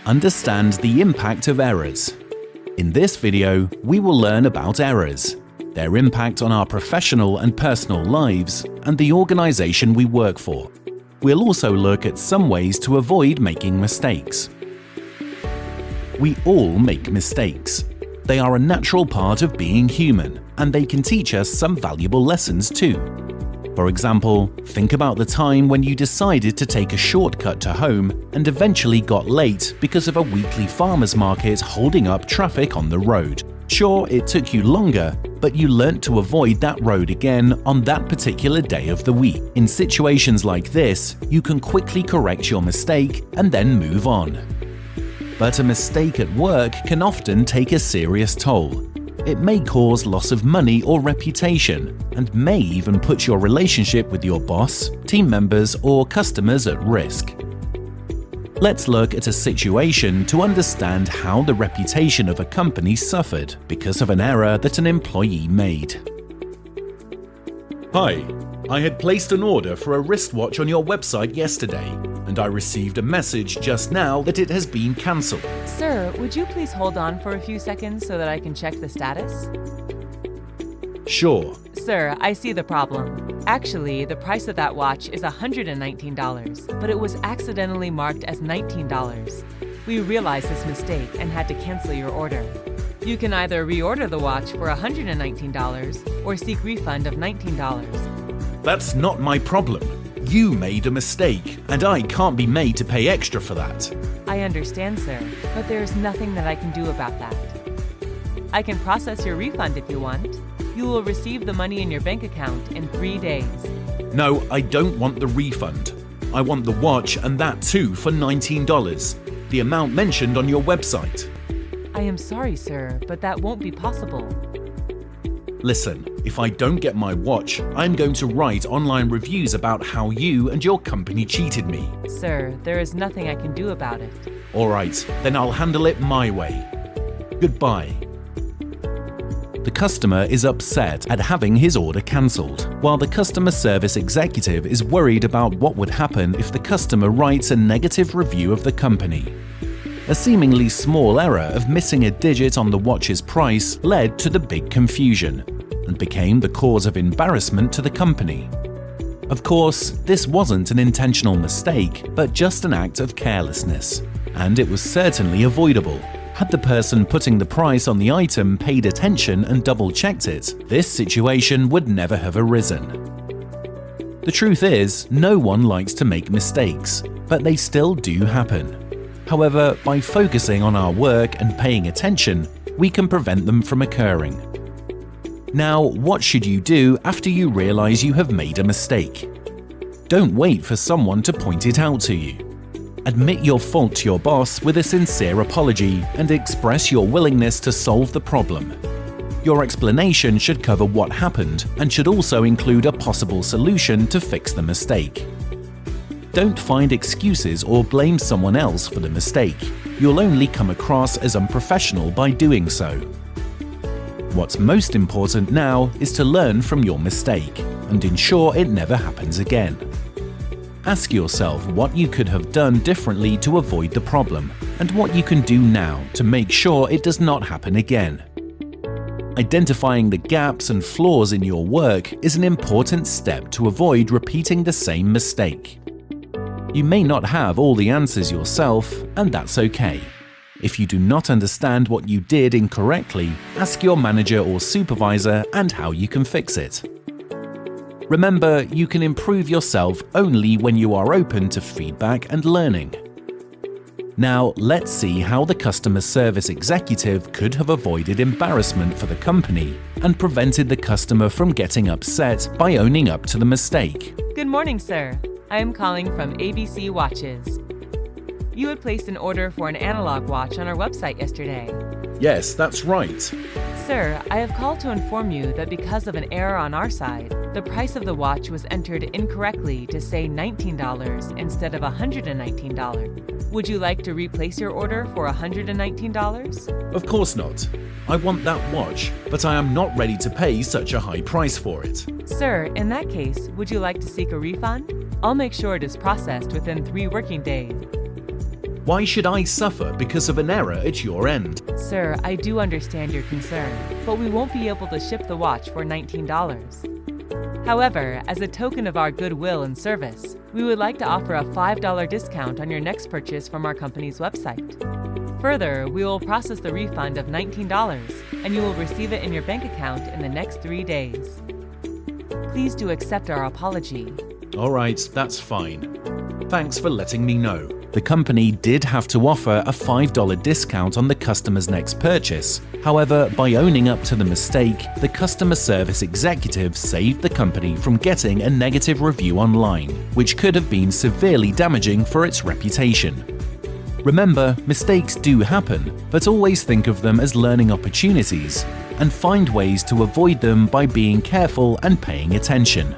Understand the impact of errors. In this video, we will learn about errors, their impact on our professional and personal lives, and the organization we work for. We'll also look at some ways to avoid making mistakes. We all make mistakes. They are a natural part of being human, and they can teach us some valuable lessons too. For example, think about the time when you decided to take a shortcut to home and eventually got late because of a weekly farmers market holding up traffic on the road. Sure, it took you longer, but you learnt to avoid that road again on that particular day of the week. In situations like this, you can quickly correct your mistake and then move on. But a mistake at work can often take a serious toll. It may cause loss of money or reputation, and may even put your relationship with your boss, team members, or customers at risk. Let's look at a situation to understand how the reputation of a company suffered because of an error that an employee made. Hi, I had placed an order for a wristwatch on your website yesterday, and I received a message just now that it has been cancelled. Sir, would you please hold on for a few seconds so that I can check the status? Sure. Sir, I see the problem. Actually, the price of that watch is $119, but it was accidentally marked as $19. We realized this mistake and had to cancel your order. You can either reorder the watch for $119 or seek refund of $19. That's not my problem. You made a mistake, and I can't be made to pay extra for that. I understand, sir, but there's nothing that I can do about that. I can process your refund if you want. You will receive the money in your bank account in 3 days. No, I don't want the refund. I want the watch, and that too for $19, the amount mentioned on your website. I am sorry, sir, but that won't be possible. Listen, if I don't get my watch, I'm going to write online reviews about how you and your company cheated me. Sir, there is nothing I can do about it. Alright, then I'll handle it my way. Goodbye. The customer is upset at having his order cancelled, while the customer service executive is worried about what would happen if the customer writes a negative review of the company. A seemingly small error of missing a digit on the watch's price led to the big confusion and became the cause of embarrassment to the company. Of course, this wasn't an intentional mistake, but just an act of carelessness, and it was certainly avoidable. Had the person putting the price on the item paid attention and double-checked it, this situation would never have arisen. The truth is, no one likes to make mistakes, but they still do happen. However, by focusing on our work and paying attention, we can prevent them from occurring. Now, what should you do after you realize you have made a mistake? Don't wait for someone to point it out to you. Admit your fault to your boss with a sincere apology and express your willingness to solve the problem. Your explanation should cover what happened and should also include a possible solution to fix the mistake. Don't find excuses or blame someone else for the mistake. You'll only come across as unprofessional by doing so. What's most important now is to learn from your mistake and ensure it never happens again. Ask yourself what you could have done differently to avoid the problem and what you can do now to make sure it does not happen again. Identifying the gaps and flaws in your work is an important step to avoid repeating the same mistake. You may not have all the answers yourself, and that's okay. If you do not understand what you did incorrectly, ask your manager or supervisor and how you can fix it. Remember, you can improve yourself only when you are open to feedback and learning. Now, let's see how the customer service executive could have avoided embarrassment for the company and prevented the customer from getting upset by owning up to the mistake. Good morning, sir. I am calling from ABC Watches. You had placed an order for an analog watch on our website yesterday. Yes, that's right. Sir, I have called to inform you that because of an error on our side, the price of the watch was entered incorrectly to say $19 instead of $119. Would you like to replace your order for $119? Of course not. I want that watch, but I am not ready to pay such a high price for it. Sir, in that case, would you like to seek a refund? I'll make sure it is processed within 3 working days. Why should I suffer because of an error at your end? Sir, I do understand your concern, but we won't be able to ship the watch for $19. However, as a token of our goodwill and service, we would like to offer a $5 discount on your next purchase from our company's website. Further, we will process the refund of $19 and you will receive it in your bank account in the next 3 days. Please do accept our apology. Alright, that's fine. Thanks for letting me know. The company did have to offer a $5 discount on the customer's next purchase. However, by owning up to the mistake, the customer service executive saved the company from getting a negative review online, which could have been severely damaging for its reputation. Remember, mistakes do happen, but always think of them as learning opportunities and find ways to avoid them by being careful and paying attention.